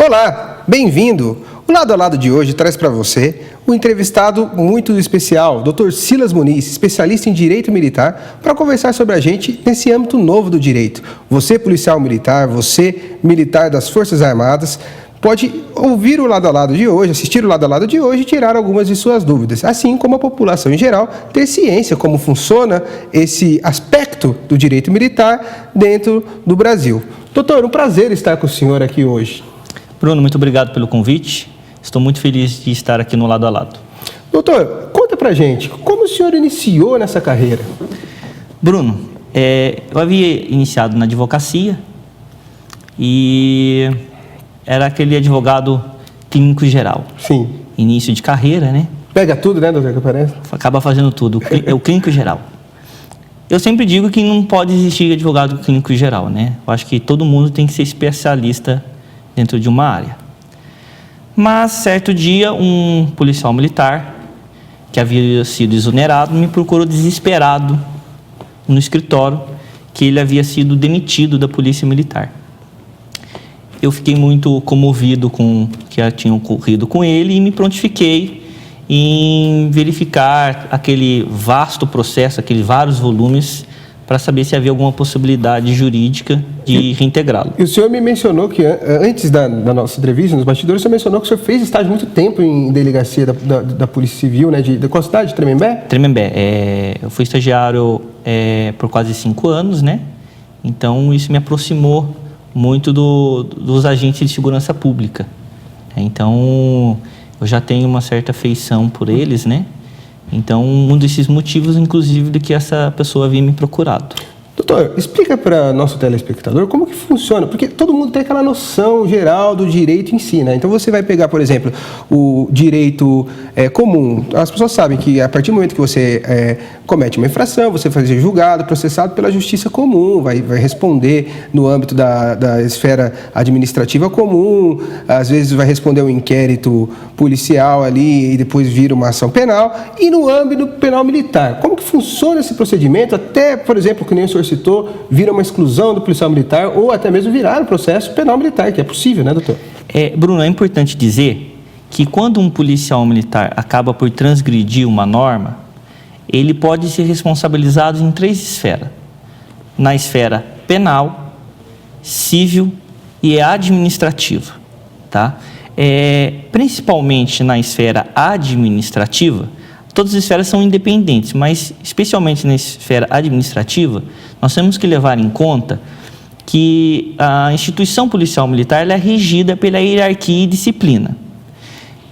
Olá, bem-vindo! O Lado a Lado de hoje traz para você um entrevistado muito especial, Dr. Silas Muniz, especialista em Direito Militar, para conversar sobre a gente nesse âmbito novo do direito. Você, policial militar, você, militar das Forças Armadas, pode ouvir o Lado a Lado de hoje, assistir o Lado a Lado de hoje e tirar algumas de suas dúvidas, assim como a população em geral ter ciência como funciona esse aspecto do direito militar dentro do Brasil. Doutor, um prazer estar com o senhor aqui hoje. Bruno, muito obrigado pelo convite. Estou muito feliz de estar aqui no Lado a Lado. Doutor, conta pra gente, como o senhor iniciou nessa carreira? Bruno, eu havia iniciado na advocacia e era aquele advogado clínico geral. Sim. Início de carreira, né? Pega tudo, né, doutor, que aparece? Acaba fazendo tudo, é o clínico geral. Eu sempre digo que não pode existir advogado clínico geral, né? Eu acho que todo mundo tem que ser especialista dentro de uma área. Mas, certo dia, um policial militar, que havia sido exonerado, me procurou desesperado no escritório, que ele havia sido demitido da Polícia Militar. Eu fiquei muito comovido com o que tinha ocorrido com ele e me prontifiquei em verificar aquele vasto processo, aqueles vários volumes, para saber se havia alguma possibilidade jurídica de reintegrá-lo. E o senhor me mencionou que, antes da nossa entrevista, nos bastidores, o senhor mencionou que o senhor fez estágio muito tempo em delegacia da Polícia Civil, né? De qual cidade? Tremembé? Tremembé. Eu fui estagiário por quase 5 anos, né? Então, isso me aproximou muito dos agentes de segurança pública. Então, eu já tenho uma certa afeição por eles, né? Então, um desses motivos, inclusive, de que essa pessoa havia me procurado. Doutor, explica para nosso telespectador como que funciona, porque todo mundo tem aquela noção geral do direito em si, né? Então, você vai pegar, por exemplo, o direito comum. As pessoas sabem que, a partir do momento que você comete uma infração, você vai ser julgado, processado pela justiça comum, vai responder no âmbito da esfera administrativa comum, às vezes vai responder um inquérito policial ali e depois vira uma ação penal, e no âmbito penal militar. Como que funciona esse procedimento? Até, por exemplo, que nem o senhor citou, vira uma exclusão do policial militar ou até mesmo virar um processo penal militar, que é possível, né, doutor? Bruno, é importante dizer que quando um policial militar acaba por transgredir uma norma, ele pode ser responsabilizado em 3 esferas. Na esfera penal, civil e administrativa, tá? Principalmente na esfera administrativa, todas as esferas são independentes, mas especialmente na esfera administrativa, nós temos que levar em conta que a instituição policial militar ela é regida pela hierarquia e disciplina.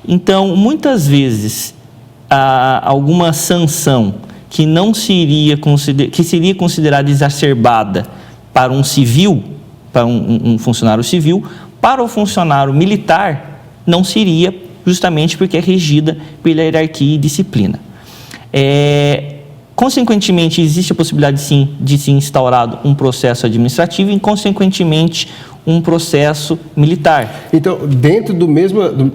Então, muitas vezes, alguma sanção que não seria considerada exacerbada para um civil, para um funcionário civil, para o funcionário militar não seria, justamente porque é regida pela hierarquia e disciplina. Consequentemente, existe a possibilidade, sim, de se instaurar um processo administrativo e, consequentemente, um processo militar. Então,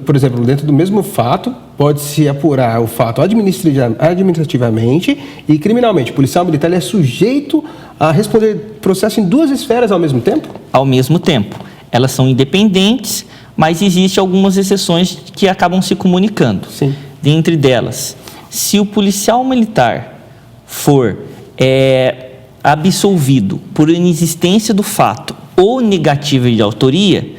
por exemplo, dentro do mesmo fato, pode-se apurar o fato administrativamente e criminalmente. O policial militar é sujeito a responder processo em 2 esferas ao mesmo tempo? Ao mesmo tempo. Elas são independentes, mas existem algumas exceções que acabam se comunicando. Sim. Dentre delas, se o policial militar for absolvido por inexistência do fato ou negativa de autoria,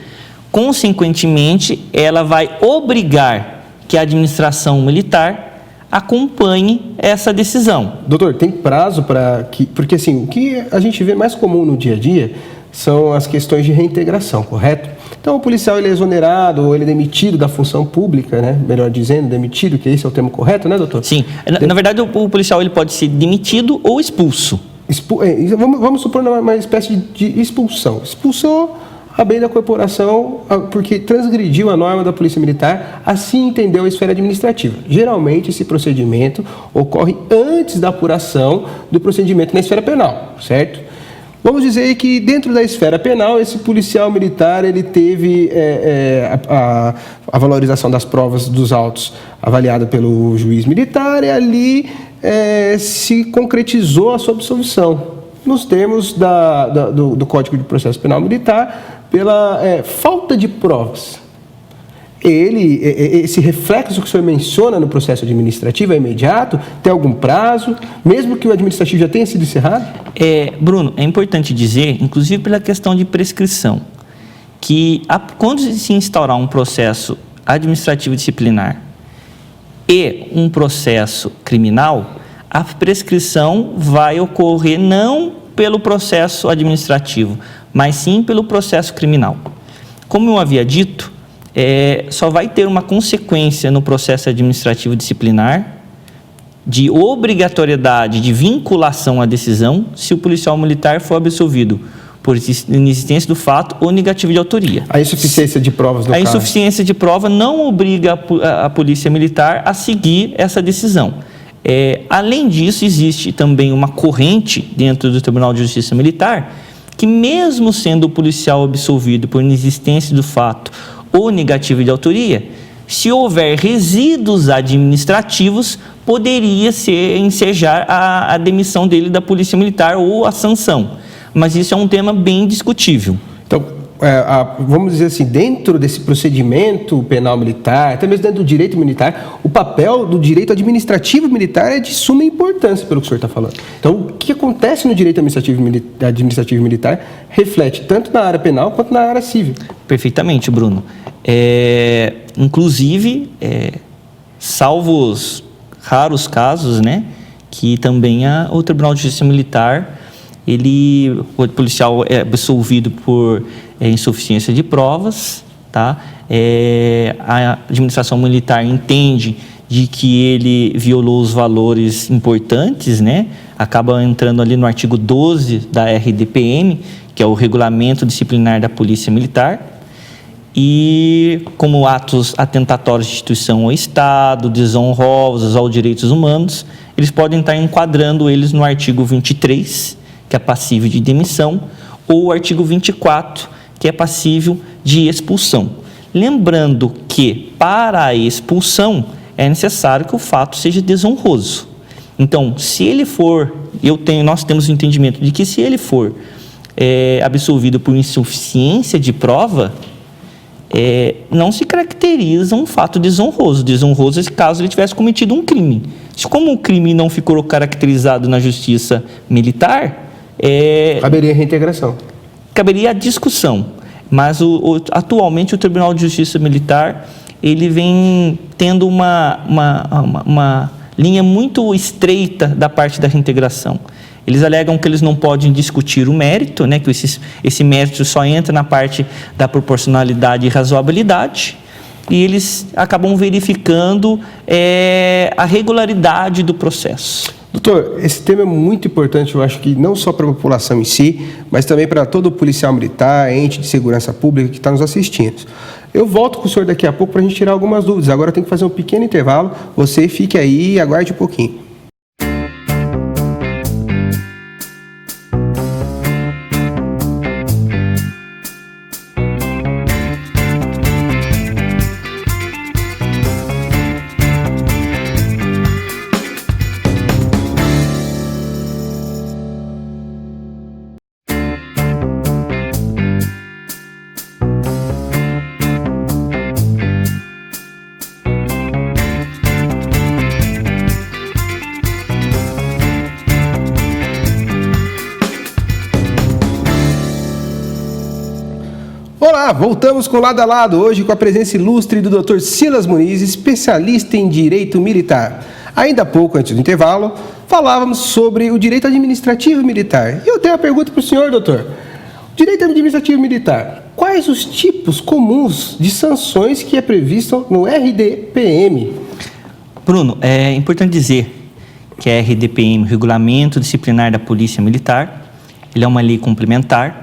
consequentemente, ela vai obrigar que a administração militar acompanhe essa decisão. Doutor, tem prazo para que... Porque, assim, o que a gente vê mais comum no dia a dia são as questões de reintegração, correto? Então, o policial ele é exonerado ou ele é demitido da função pública, né? Melhor dizendo, demitido, que esse é o termo correto, né, doutor? Sim. Na verdade, o policial ele pode ser demitido ou expulso. Vamos supor uma espécie de expulsão. Expulsou a bem da corporação porque transgrediu a norma da Polícia Militar, assim entendeu a esfera administrativa. Geralmente, esse procedimento ocorre antes da apuração do procedimento na esfera penal, certo? Vamos dizer que dentro da esfera penal, esse policial militar ele teve a valorização das provas dos autos avaliada pelo juiz militar e ali se concretizou a sua absolvição, nos termos do Código de Processo Penal Militar, pela falta de provas. esse reflexo que o senhor menciona no processo administrativo é imediato? Tem algum prazo, mesmo que o administrativo já tenha sido encerrado? Bruno, é importante dizer, inclusive pela questão de prescrição, que quando se instaurar um processo administrativo disciplinar e um processo criminal, a prescrição vai ocorrer não pelo processo administrativo, mas sim pelo processo criminal. Como eu havia dito, só vai ter uma consequência no processo administrativo disciplinar de obrigatoriedade de vinculação à decisão se o policial militar for absolvido por inexistência do fato ou negativo de autoria. A insuficiência de provas no caso. A insuficiência de prova não obriga a polícia militar a seguir essa decisão. Além disso, existe também uma corrente dentro do Tribunal de Justiça Militar que, mesmo sendo o policial absolvido por inexistência do fato ou negativo de autoria, se houver resíduos administrativos, poderia ensejar a demissão dele da Polícia Militar ou a sanção. Mas isso é um tema bem discutível. Então, vamos dizer assim, dentro desse procedimento penal militar, até mesmo dentro do direito militar, o papel do direito administrativo militar é de suma importância, pelo que o senhor está falando. Então, o que acontece no direito administrativo militar reflete tanto na área penal quanto na área civil. Perfeitamente, Bruno. Inclusive, salvo os raros casos, né, que também o Tribunal de Justiça Militar, o policial é absolvido por insuficiência de provas, tá? A administração militar entende de que ele violou os valores importantes, né? Acaba entrando ali no artigo 12 da RDPM, que é o Regulamento Disciplinar da Polícia Militar, e como atos atentatórios de instituição ao Estado, desonrosos aos direitos humanos, eles podem estar enquadrando eles no artigo 23, que é passível de demissão, ou o artigo 24, que é passível de expulsão. Lembrando que, para a expulsão, é necessário que o fato seja desonroso. Então, se ele for, nós temos o entendimento de que se ele for absolvido por insuficiência de prova, não se caracteriza um fato desonroso. Desonroso é caso ele tivesse cometido um crime. Como o crime não ficou caracterizado na justiça militar, caberia a reintegração. Caberia a discussão. Mas atualmente o Tribunal de Justiça Militar ele vem tendo uma linha muito estreita da parte da reintegração. Eles alegam que eles não podem discutir o mérito, né, que esse mérito só entra na parte da proporcionalidade e razoabilidade, e eles acabam verificando a regularidade do processo. Doutor, esse tema é muito importante, eu acho que não só para a população em si, mas também para todo policial militar, ente de segurança pública que está nos assistindo. Eu volto com o senhor daqui a pouco para a gente tirar algumas dúvidas. Agora eu tenho que fazer um pequeno intervalo. Você fique aí e aguarde um pouquinho. Olá, voltamos com Lado a Lado, hoje com a presença ilustre do Dr. Silas Muniz, especialista em Direito Militar. Ainda há pouco, antes do intervalo, falávamos sobre o Direito Administrativo Militar. E eu tenho uma pergunta para o senhor, doutor. Direito Administrativo Militar, quais os tipos comuns de sanções que é previsto no RDPM? Bruno, é importante dizer que a RDPM, o Regulamento Disciplinar da Polícia Militar, ele é uma lei complementar.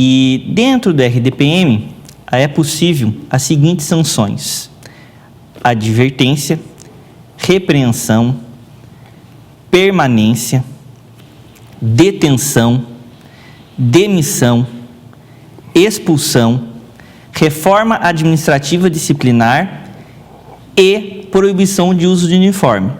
E dentro do RDPM é possível as seguintes sanções: advertência, repreensão, permanência, detenção, demissão, expulsão, reforma administrativa disciplinar e proibição de uso de uniforme.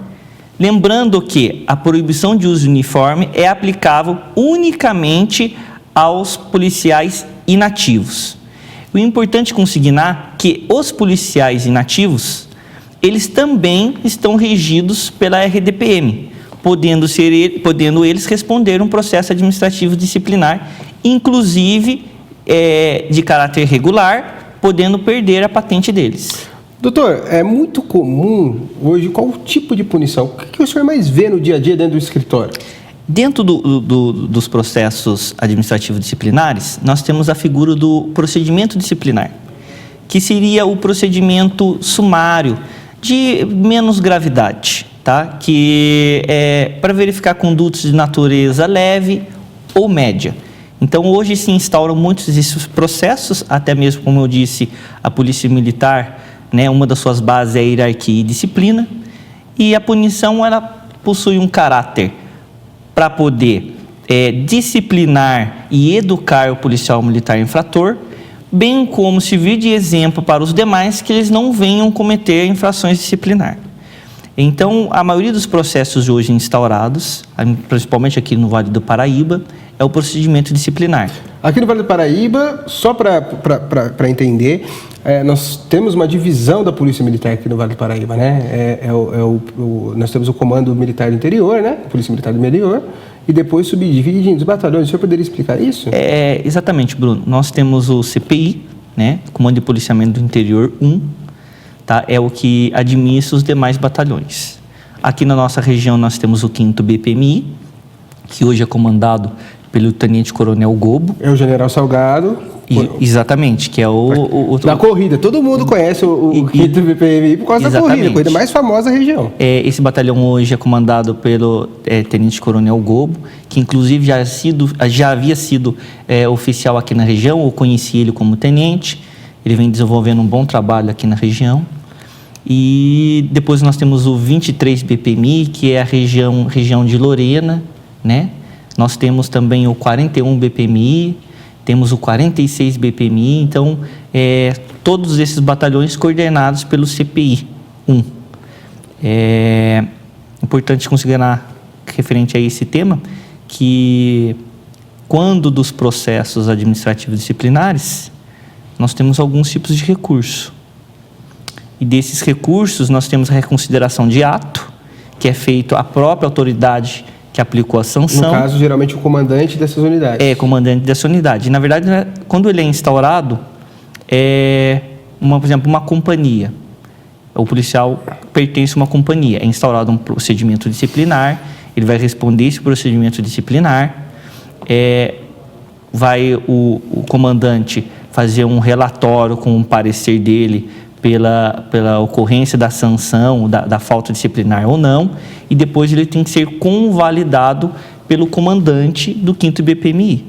Lembrando que a proibição de uso de uniforme é aplicável unicamente aos policiais inativos. O importante é consignar que os policiais inativos, eles também estão regidos pela RDPM, podendo eles responder um processo administrativo disciplinar, inclusive de caráter regular, podendo perder a patente deles. Doutor, é muito comum hoje, qual o tipo de punição? O que o senhor mais vê no dia a dia dentro do escritório? Dentro dos processos administrativos disciplinares, nós temos a figura do procedimento disciplinar, que seria o procedimento sumário de menos gravidade, tá? Que é para verificar condutas de natureza leve ou média. Então, hoje se instauram muitos desses processos, até mesmo, como eu disse, a Polícia Militar, né, uma das suas bases é a hierarquia e disciplina, e a punição ela possui um caráter para poder disciplinar e educar o policial militar infrator, bem como servir de exemplo para os demais que eles não venham cometer infrações disciplinares. Então, a maioria dos processos hoje instaurados, principalmente aqui no Vale do Paraíba, é o procedimento disciplinar. Aqui no Vale do Paraíba, só para entender, nós temos uma divisão da Polícia Militar aqui no Vale do Paraíba, né? Nós temos o Comando Militar do Interior, né? Polícia Militar do Interior, e depois subdivide em dos batalhões. O senhor poderia explicar isso? Exatamente, Bruno. Nós temos o CPI, né? Comando de Policiamento do Interior 1, tá? É o que administra os demais batalhões. Aqui na nossa região nós temos o 5º BPMI, que hoje é comandado pelo Tenente Coronel Gobo. É o General Salgado. Exatamente, que é da corrida. Todo mundo conhece o 5º BPMI por causa da corrida, a corrida mais famosa da região. Esse batalhão hoje é comandado pelo Tenente Coronel Gobo, que inclusive já havia sido oficial aqui na região, eu conheci ele como tenente. Ele vem desenvolvendo um bom trabalho aqui na região. E depois nós temos o 23 BPMI, que é a região de Lorena, né? Nós temos também o 41 BPMI, temos o 46 BPMI, então, todos esses batalhões coordenados pelo CPI 1. É importante considerar, referente a esse tema, que quando dos processos administrativos disciplinares, nós temos alguns tipos de recurso. E desses recursos, nós temos a reconsideração de ato, que é feito à própria autoridade que aplicou a sanção. No caso, geralmente, o comandante dessas unidades. Comandante dessa unidade. E, na verdade, quando ele é instaurado, por exemplo, uma companhia. O policial pertence a uma companhia. É instaurado um procedimento disciplinar, ele vai responder esse procedimento disciplinar, vai o comandante fazer um relatório com um parecer dele pela ocorrência da sanção, da falta disciplinar ou não, e depois ele tem que ser convalidado pelo comandante do 5º BPMI.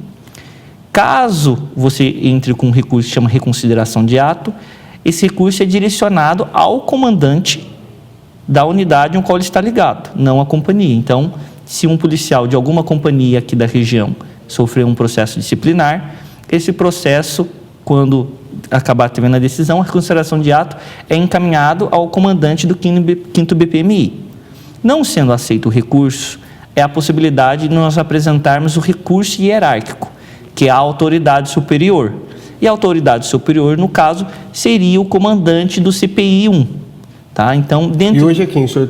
Caso você entre com um recurso que chama reconsideração de ato, esse recurso é direcionado ao comandante da unidade em qual ele está ligado, não à companhia. Então, se um policial de alguma companhia aqui da região sofreu um processo disciplinar, esse processo, quando acabar tendo a decisão, a reconsideração de ato é encaminhado ao comandante do 5º BPMI. Não sendo aceito o recurso, é a possibilidade de nós apresentarmos o recurso hierárquico, que é a autoridade superior. E a autoridade superior, no caso, seria o comandante do CPI 1. Tá? Então, E hoje é quem? O senhor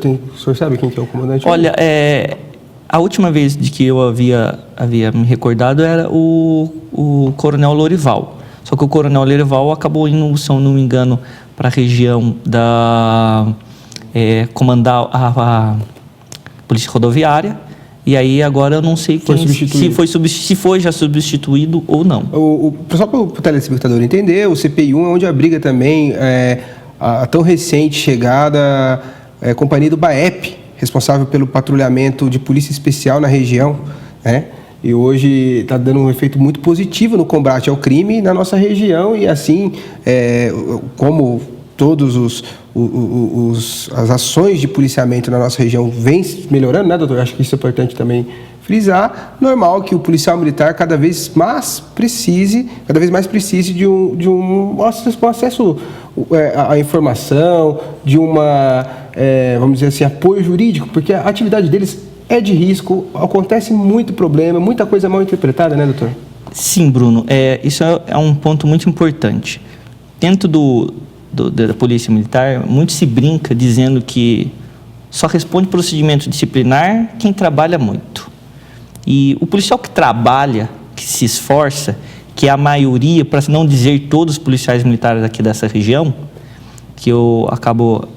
sabe quem que é o comandante? Olha, a última vez de que eu havia me recordado era o Coronel Lorival. Só que o Coronel Lorival acabou indo, se eu não me engano, para a região comandar a Polícia Rodoviária. E aí agora eu não sei se foi já substituído ou não. Só para o telespectador entender, o CPI 1 é onde abriga também a tão recente chegada Companhia do BAEP, responsável pelo patrulhamento de polícia especial na região, né? E hoje está dando um efeito muito positivo no combate ao crime na nossa região e assim, como todas as ações de policiamento na nossa região vêm melhorando, né, doutor? Acho que isso é importante também frisar. Normal que o policial militar cada vez mais precise de um acesso à informação, de vamos dizer assim, apoio jurídico, porque a atividade deles é de risco, acontece muito problema, muita coisa mal interpretada, né, doutor? Sim, Bruno, isso é um ponto muito importante. Dentro da Polícia Militar, muito se brinca dizendo que só responde procedimento disciplinar quem trabalha muito. E o policial que trabalha, que se esforça, que é a maioria, para não dizer todos os policiais militares aqui dessa região, que eu acabo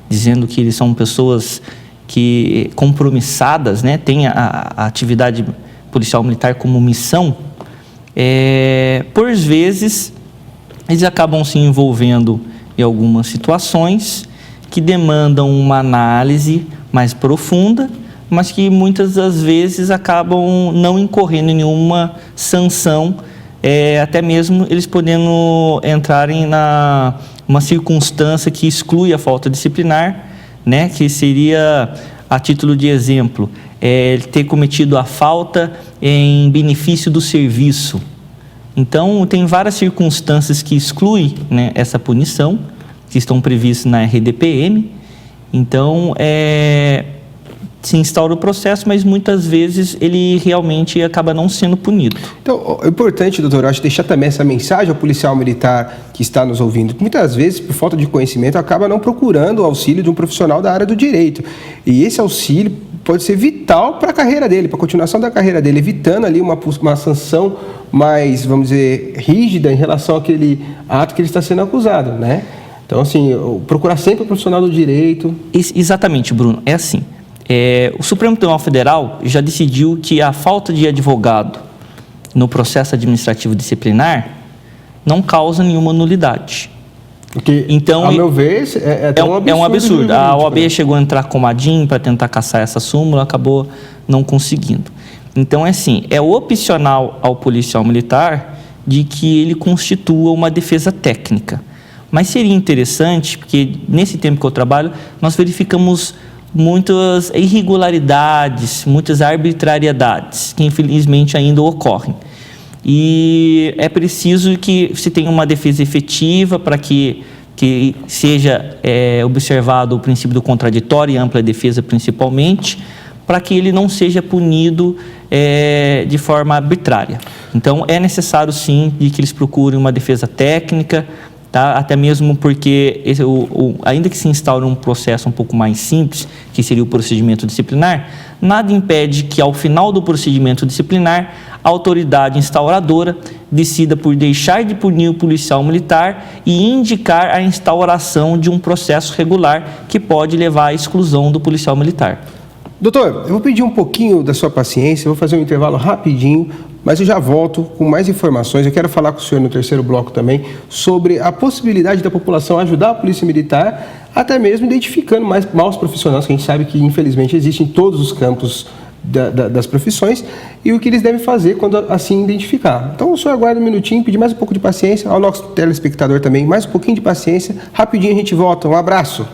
dizendo que eles são pessoas que compromissadas, né, têm a atividade policial militar como missão, por vezes eles acabam se envolvendo em algumas situações que demandam uma análise mais profunda, mas que muitas das vezes acabam não incorrendo em nenhuma sanção, até mesmo eles podendo entrarem uma circunstância que exclui a falta disciplinar, né, que seria, a título de exemplo, ter cometido a falta em benefício do serviço. Então, tem várias circunstâncias que excluem, né, essa punição, que estão previstas na RDPM. Então, se instaura o processo, mas muitas vezes ele realmente acaba não sendo punido. Então, é importante, doutor, eu acho deixar também essa mensagem ao policial militar que está nos ouvindo, que muitas vezes, por falta de conhecimento, acaba não procurando o auxílio de um profissional da área do direito. E esse auxílio pode ser vital para a carreira dele, para a continuação da carreira dele, evitando ali uma sanção mais, vamos dizer, rígida em relação àquele ato que ele está sendo acusado, né? Então, assim, procurar sempre o profissional do direito. Exatamente, Bruno. É assim. O Supremo Tribunal Federal já decidiu que a falta de advogado no processo administrativo disciplinar não causa nenhuma nulidade. Porque, então, ao meu ver, até um absurdo. É um absurdo. A OAB chegou a entrar com a DIN para tentar caçar essa súmula, acabou não conseguindo. Então, é opcional ao policial militar de que ele constitua uma defesa técnica. Mas seria interessante, porque nesse tempo que eu trabalho, nós verificamos muitas irregularidades, muitas arbitrariedades, que infelizmente ainda ocorrem. E é preciso que se tenha uma defesa efetiva para que seja observado o princípio do contraditório e ampla defesa principalmente, para que ele não seja punido de forma arbitrária. Então, é necessário sim de que eles procurem uma defesa técnica, tá? Até mesmo porque, ainda que se instaure um processo um pouco mais simples, que seria o procedimento disciplinar, nada impede que, ao final do procedimento disciplinar, a autoridade instauradora decida por deixar de punir o policial militar e indicar a instauração de um processo regular que pode levar à exclusão do policial militar. Doutor, eu vou pedir um pouquinho da sua paciência, vou fazer um intervalo rapidinho, mas eu já volto com mais informações. Eu quero falar com o senhor no terceiro bloco também sobre a possibilidade da população ajudar a Polícia Militar, até mesmo identificando mais maus profissionais, que a gente sabe que infelizmente existem em todos os campos das profissões, e o que eles devem fazer quando assim identificar. Então o senhor aguarda um minutinho, pedir mais um pouco de paciência, ao nosso telespectador também, mais um pouquinho de paciência, rapidinho a gente volta. Um abraço!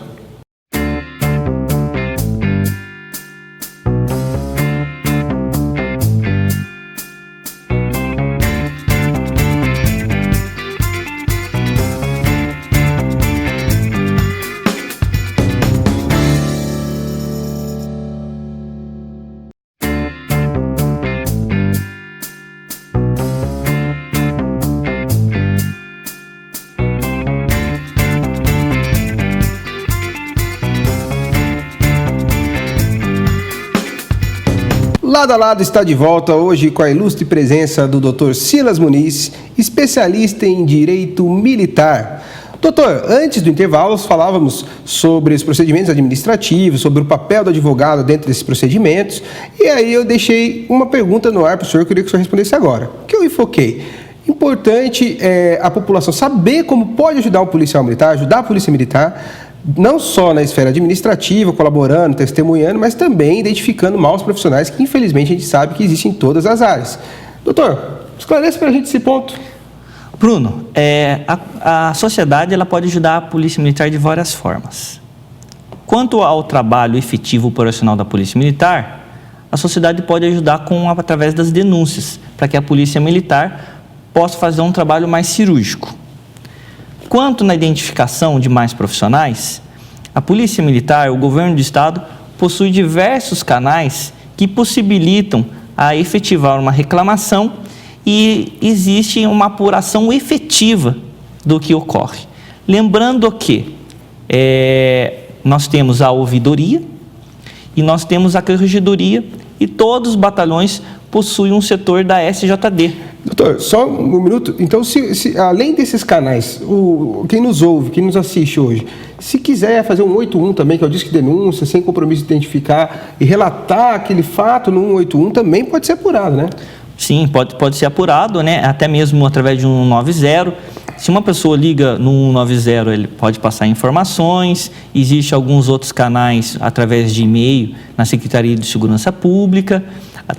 Lado a Lado está de volta hoje com a ilustre presença do Dr. Silas Muniz, especialista em Direito Militar. Doutor, antes do intervalo, falávamos sobre os procedimentos administrativos, sobre o papel do advogado dentro desses procedimentos, e aí eu deixei uma pergunta no ar para o senhor, eu queria que o senhor respondesse agora. O que eu enfoquei? Importante a população saber como pode ajudar o policial militar, ajudar a Polícia Militar, não só na esfera administrativa, colaborando, testemunhando, mas também identificando maus profissionais que, infelizmente, a gente sabe que existem em todas as áreas. Doutor, esclarece para a gente esse ponto. Bruno, a sociedade ela pode ajudar a Polícia Militar de várias formas. Quanto ao trabalho efetivo operacional da Polícia Militar, a sociedade pode ajudar através das denúncias, para que a Polícia Militar possa fazer um trabalho mais cirúrgico. Quanto na identificação de mais profissionais, a Polícia Militar, o Governo do Estado, possui diversos canais que possibilitam a efetivar uma reclamação e existe uma apuração efetiva do que ocorre. Lembrando que nós temos a ouvidoria e nós temos a corregedoria e todos os batalhões possuem um setor da SJD. Doutor, só um minuto. Então, se além desses canais, quem nos ouve, quem nos assiste hoje, se quiser fazer um 181 também, que é o Disque Denúncia, sem compromisso de identificar e relatar aquele fato no 181, também pode ser apurado, né? Sim, pode ser apurado, né? Até mesmo através de um 190. Se uma pessoa liga no 190, ele pode passar informações. Existem alguns outros canais através de e-mail na Secretaria de Segurança Pública,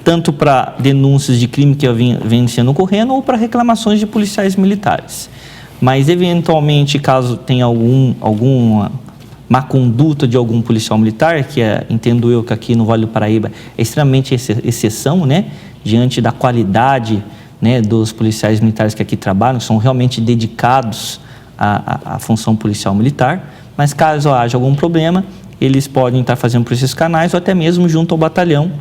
tanto para denúncias de crime que vem sendo ocorrendo ou para reclamações de policiais militares. Mas, eventualmente, caso tenha alguma má conduta de algum policial militar, que entendo eu que aqui no Vale do Paraíba é extremamente exceção, né? Diante da qualidade, né, dos policiais militares que aqui trabalham, que são realmente dedicados à função policial militar, mas caso haja algum problema, eles podem estar fazendo por esses canais ou até mesmo junto ao batalhão,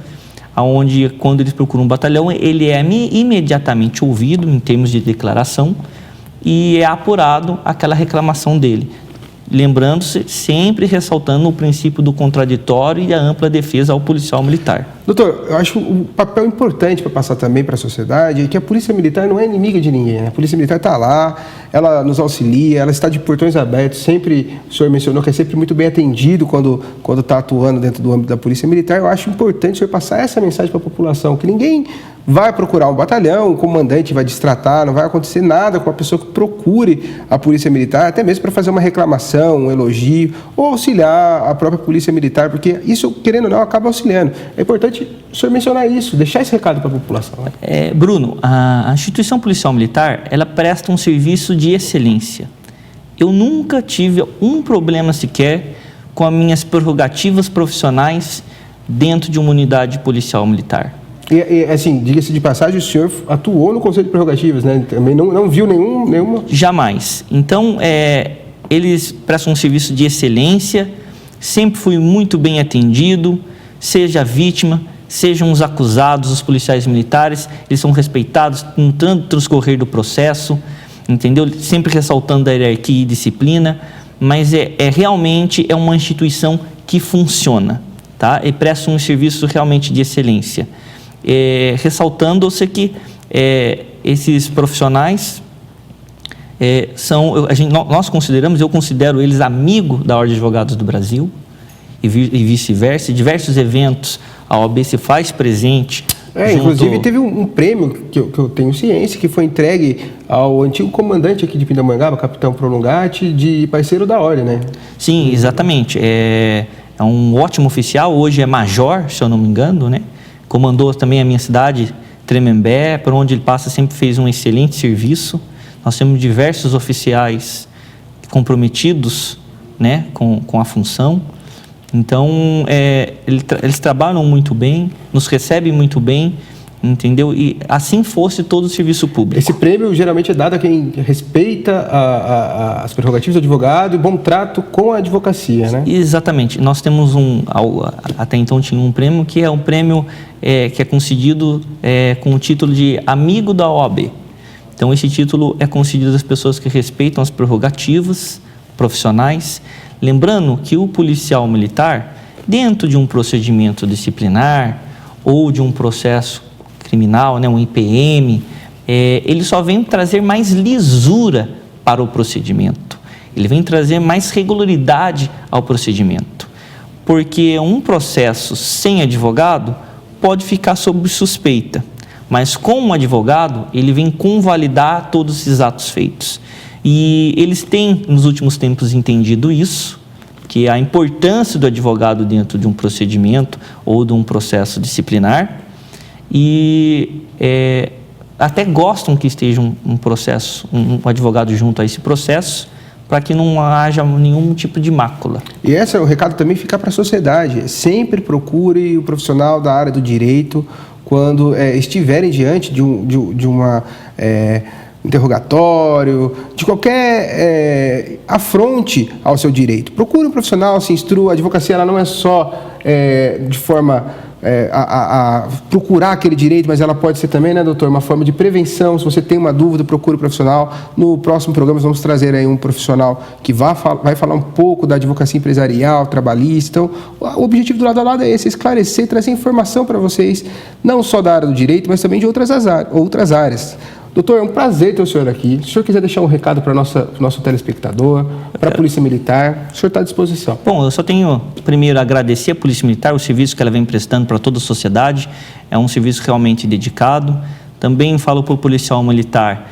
onde, quando eles procuram um batalhão, ele é imediatamente ouvido em termos de declaração e é apurado aquela reclamação dele. Lembrando-se, sempre ressaltando o princípio do contraditório e a ampla defesa ao policial militar. Doutor, eu acho um papel importante para passar também para a sociedade é que a Polícia Militar não é inimiga de ninguém, né? A Polícia Militar está lá, ela nos auxilia, ela está de portões abertos, sempre, o senhor mencionou que é sempre muito bem atendido quando está atuando dentro do âmbito da Polícia Militar. Eu acho importante o senhor passar essa mensagem para a população, que ninguém vai procurar um batalhão, o comandante vai destratar, não vai acontecer nada com a pessoa que procure a Polícia Militar, até mesmo para fazer uma reclamação, um elogio, ou auxiliar a própria Polícia Militar, porque isso, querendo ou não, acaba auxiliando. É importante o senhor mencionar isso, deixar esse recado para a população. Né? Bruno, a instituição policial militar, ela presta um serviço de excelência. Eu nunca tive um problema sequer com as minhas prerrogativas profissionais dentro de uma unidade policial militar. E assim, diga-se de passagem, o senhor atuou no Conselho de Prerrogativas, né? Também não viu nenhuma... Jamais. Então, eles prestam um serviço de excelência, sempre fui muito bem atendido, seja a vítima, sejam os acusados, os policiais militares, eles são respeitados no transcorrer do processo, entendeu? Sempre ressaltando a hierarquia e disciplina, mas realmente é uma instituição que funciona, tá? E presta um serviço realmente de excelência. Ressaltando-se que esses profissionais nós consideramos, eu considero eles amigos da Ordem de Advogados do Brasil e vice-versa. Diversos eventos a OAB se faz presente. Inclusive teve um prêmio que eu tenho ciência, que foi entregue ao antigo comandante aqui de Pindamonhangaba, capitão Prolongati, de parceiro da Ordem, né? Sim, exatamente. É um ótimo oficial, hoje é major, se eu não me engano, né? Comandou também a minha cidade, Tremembé, por onde ele passa sempre fez um excelente serviço. Nós temos diversos oficiais comprometidos, né, com a função. Então, eles trabalham muito bem, nos recebem muito bem, entendeu? E assim fosse todo o serviço público. Esse prêmio geralmente é dado a quem respeita as prerrogativas do advogado e bom trato com a advocacia, né? Exatamente. Nós temos até então tinha um prêmio que é um prêmio que é concedido com o título de amigo da OAB. Então, esse título é concedido às pessoas que respeitam as prerrogativas profissionais. Lembrando que o policial militar, dentro de um procedimento disciplinar ou de um processo criminal, né, um IPM, ele só vem trazer mais lisura para o procedimento. Ele vem trazer mais regularidade ao procedimento. Porque um processo sem advogado pode ficar sob suspeita, mas com um advogado, ele vem convalidar todos esses atos feitos. E eles têm, nos últimos tempos, entendido isso, que a importância do advogado dentro de um procedimento ou de um processo disciplinar, e até gostam que esteja um advogado junto a esse processo, para que não haja nenhum tipo de mácula. E esse é o recado também ficar para a sociedade. Sempre procure o profissional da área do direito quando estiverem diante de uma interrogatório, de qualquer afronte ao seu direito. Procure um profissional, se instrua. A advocacia ela não é só de forma procurar aquele direito, mas ela pode ser também, né, doutor, uma forma de prevenção. Se você tem uma dúvida, procure um profissional. No próximo programa, nós vamos trazer aí um profissional que vai falar um pouco da advocacia empresarial, trabalhista. Então, o objetivo do Lado a Lado é esse, esclarecer, trazer informação para vocês, não só da área do direito, mas também de outras áreas. Doutor, é um prazer ter o senhor aqui. Se o senhor quiser deixar um recado para o nosso telespectador, para a Polícia Militar, o senhor está à disposição. Bom, eu só tenho, primeiro, a agradecer à Polícia Militar, o serviço que ela vem prestando para toda a sociedade. É um serviço realmente dedicado. Também falo para o policial militar,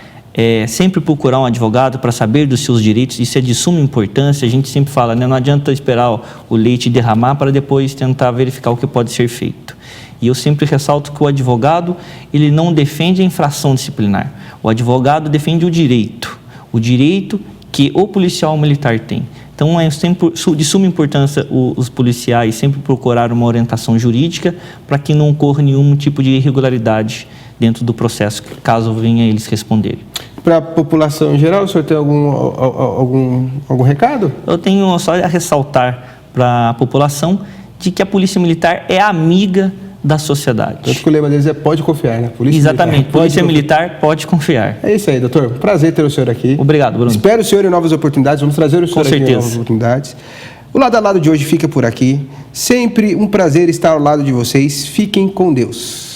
sempre procurar um advogado para saber dos seus direitos. Isso é de suma importância. A gente sempre fala, né, não adianta esperar o leite derramar para depois tentar verificar o que pode ser feito. E eu sempre ressalto que o advogado, ele não defende a infração disciplinar. O advogado defende o direito que o policial militar tem. Então, é sempre de suma importância os policiais sempre procurar uma orientação jurídica para que não ocorra nenhum tipo de irregularidade dentro do processo, caso venha eles responderem. Para a população em geral, o senhor tem algum recado? Eu tenho só a ressaltar para a população de que a Polícia Militar é amiga da sociedade. Tanto que o lema deles é pode confiar, né? Exatamente, Polícia Militar pode confiar. É isso aí, doutor. Prazer ter o senhor aqui. Obrigado, Bruno. Espero o senhor em novas oportunidades, vamos trazer o senhor aqui em novas oportunidades. O Lado a Lado de hoje fica por aqui. Sempre um prazer estar ao lado de vocês. Fiquem com Deus.